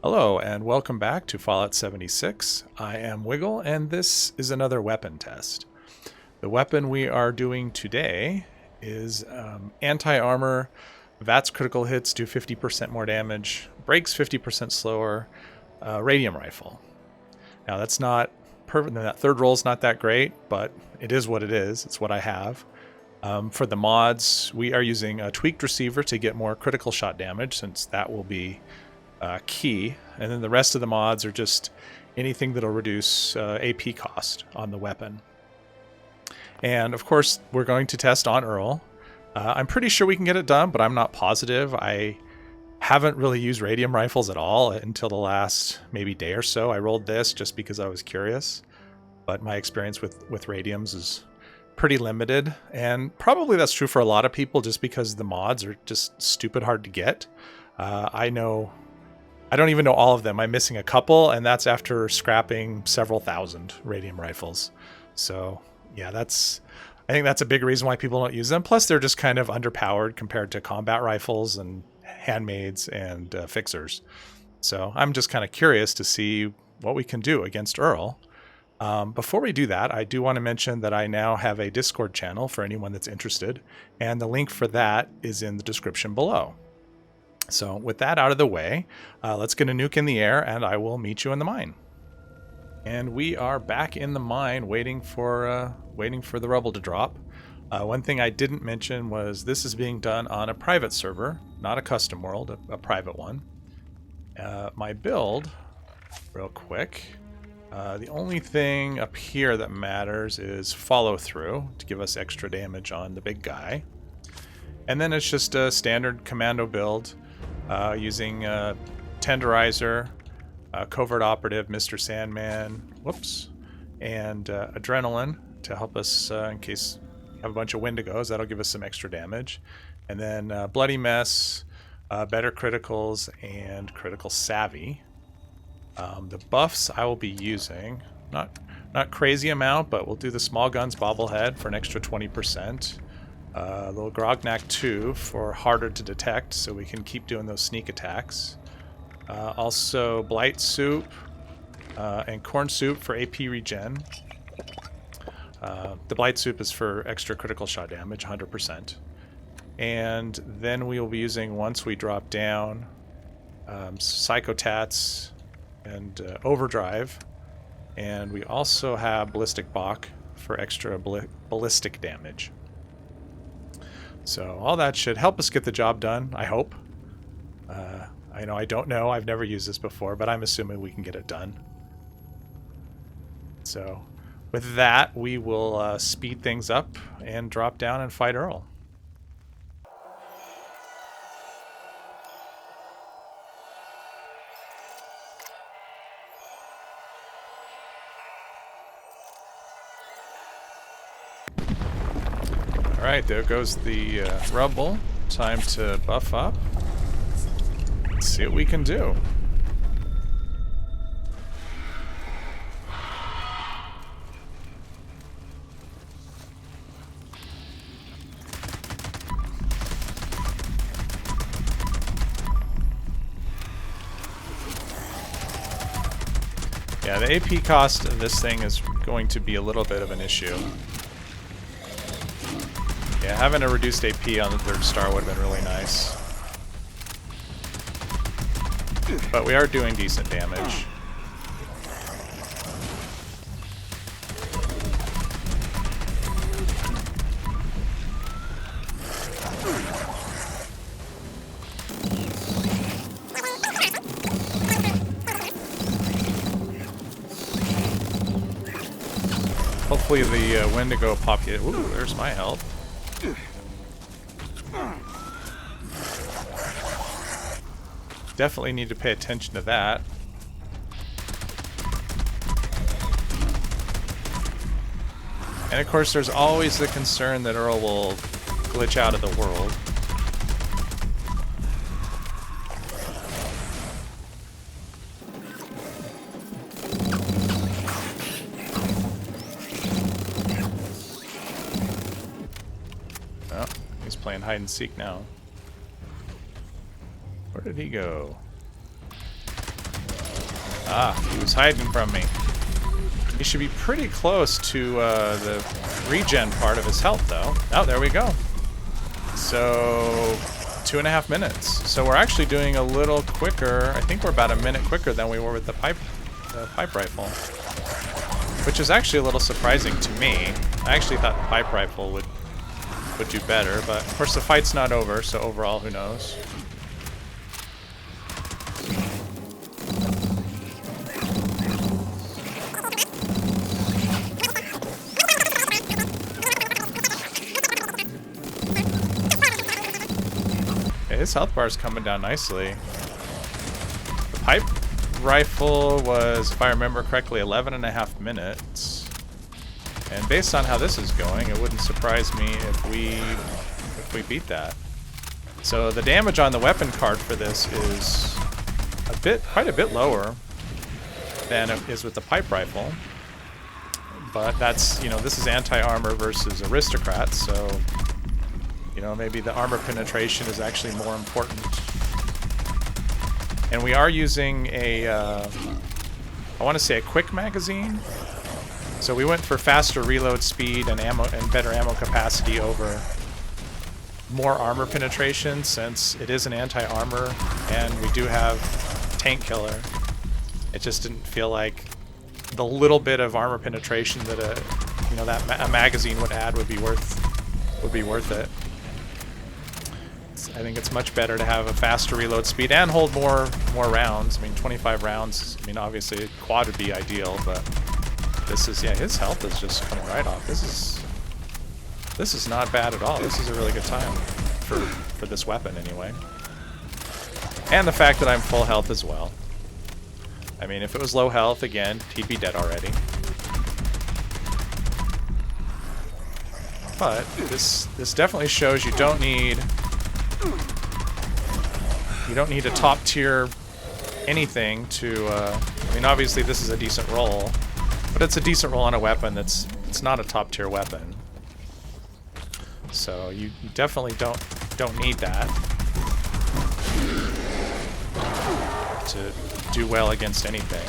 Hello and welcome back to Fallout 76. I am Wiggle and this is another weapon test. The weapon we are doing today is anti-armor, VATS critical hits do 50% more damage, breaks 50% slower, Radium Rifle. Now that's not perfect, that third roll is not that great, but it is what it is, it's what I have. For the mods, we are using a tweaked receiver to get more critical shot damage since that will be key, and then the rest of the mods are just anything that'll reduce AP cost on the weapon. And of course, we're going to test on Earl. I'm pretty sure we can get it done, but I'm not positive. I haven't really used radium rifles at all until the last maybe day or so. I rolled this just because I was curious, but my experience with radiums is pretty limited, and probably that's true for a lot of people just because the mods are just stupid hard to get. I don't even know all of them. I'm missing a couple, and that's after scrapping several thousand radium rifles. So yeah, I think that's a big reason why people don't use them. Plus, they're just kind of underpowered compared to combat rifles and handmaids and fixers. So I'm just kind of curious to see what we can do against Earl. Before we do that, I do want to mention that I now have a Discord channel for anyone that's interested, and the link for that is in the description below. So with that out of the way, let's get a nuke in the air and I will meet you in the mine. And we are back in the mine waiting for the rubble to drop. One thing I didn't mention was this is being done on a private server, not a custom world, a private one. My build, real quick, the only thing up here that matters is follow through to give us extra damage on the big guy. And then it's just a standard commando build. Using Tenderizer, Covert Operative, Mr. Sandman, and Adrenaline to help us in case we have a bunch of Wendigos. That'll give us some extra damage. And then Bloody Mess, Better Criticals, and Critical Savvy. The buffs I will be using, not crazy amount, but we'll do the Small Guns Bobblehead for an extra 20%. Little Grognak 2 for harder to detect, so we can keep doing those sneak attacks. Also Blight Soup and Corn Soup for AP regen. The Blight Soup is for extra critical shot damage, 100%. And then we will be using, once we drop down, Psychotats and Overdrive. And we also have Ballistic Bach for extra ballistic damage. So all that should help us get the job done, I hope. I don't know. I've never used this before, but I'm assuming we can get it done. So with that, we will speed things up and drop down and fight Earl. Alright, there goes the rubble. Time to buff up. Let's see what we can do. Yeah, the AP cost of this thing is going to be a little bit of an issue. Yeah, having a reduced AP on the third star would have been really nice. But we are doing decent damage. Hopefully the Wendigo populate. Ooh, there's my help. Definitely need to pay attention to that. And of course there's always the concern that Earl will glitch out of the world. Oh, he's playing hide and seek now. Where did he go? Ah, he was hiding from me. He should be pretty close to the regen part of his health, though. Oh, there we go. So 2.5 minutes. So we're actually doing a little quicker. I think we're about a minute quicker than we were with the pipe rifle, which is actually a little surprising to me. I actually thought the pipe rifle would do better, but of course the fight's not over, so overall, who knows? His health bar is coming down nicely. The pipe rifle was, if I remember correctly, 11.5 minutes. And based on how this is going, it wouldn't surprise me if we beat that. So the damage on the weapon card for this is quite a bit lower than it is with the pipe rifle. But that's, you know, this is anti-armor versus aristocrats, so you know, maybe the armor penetration is actually more important. And we are using a, I want to say a quick magazine. So we went for faster reload speed and ammo and better ammo capacity over more armor penetration, since it is an anti-armor and we do have tank killer. It just didn't feel like the little bit of armor penetration that a magazine would add would be worth it. I think it's much better to have a faster reload speed and hold more rounds. I mean, 25 rounds. I mean, obviously quad would be ideal, but this is, yeah, his health is just coming right off. This is not bad at all. This is a really good time for this weapon anyway. And the fact that I'm full health as well. I mean, if it was low health, again, he'd be dead already. But this definitely shows you don't need a top tier anything to, I mean, obviously this is a decent roll, but it's a decent roll on a weapon it's not a top tier weapon. So you definitely don't need that to do well against anything.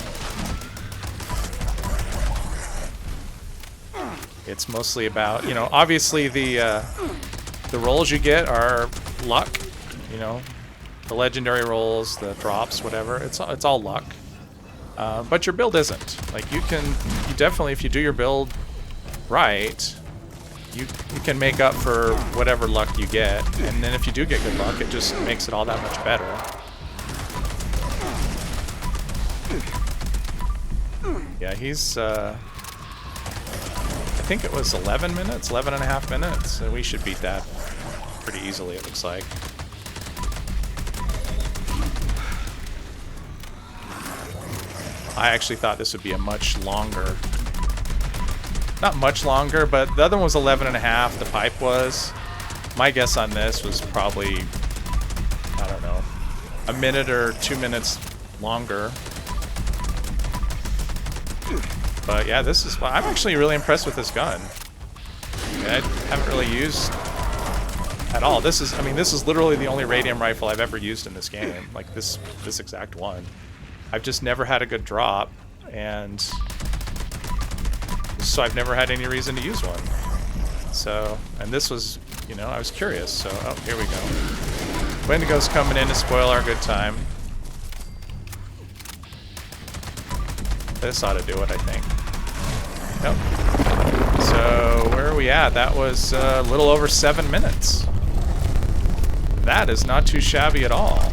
It's mostly about, you know, obviously the rolls you get are luck, you know, the legendary rolls, the drops, whatever. It's all luck. But your build isn't. Like you definitely, if you do your build right, you can make up for whatever luck you get. And then if you do get good luck, it just makes it all that much better. Yeah, he's, I think it was 11 minutes, 11.5 minutes. So we should beat that pretty easily, it looks like. I actually thought this would be a much longer, not much longer, but the other one was 11.5, the pipe was. My guess on this was probably, I don't know, a minute or 2 minutes longer. But yeah, I'm actually really impressed with this gun. I haven't really used at all. This is literally the only Radium Rifle I've ever used in this game, like this exact one. I've just never had a good drop, and so I've never had any reason to use one. So, and this was, you know, I was curious, so, oh, here we go. Wendigo's coming in to spoil our good time. This ought to do it, I think. Nope. So, where are we at? That was a little over 7 minutes. That is not too shabby at all.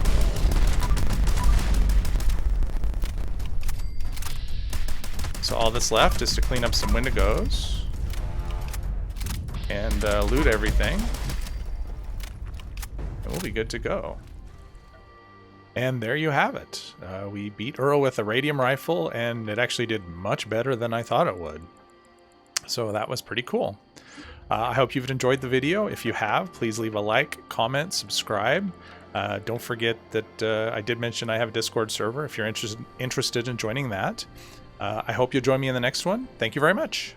So all that's left is to clean up some Wendigos and loot everything, and we'll be good to go. And there you have it. We beat Earl with a Radium Rifle, and it actually did much better than I thought it would. So that was pretty cool. I hope you've enjoyed the video. If you have, please leave a like, comment, subscribe. Don't forget that I did mention I have a Discord server if you're interested in joining that. I hope you'll join me in the next one. Thank you very much.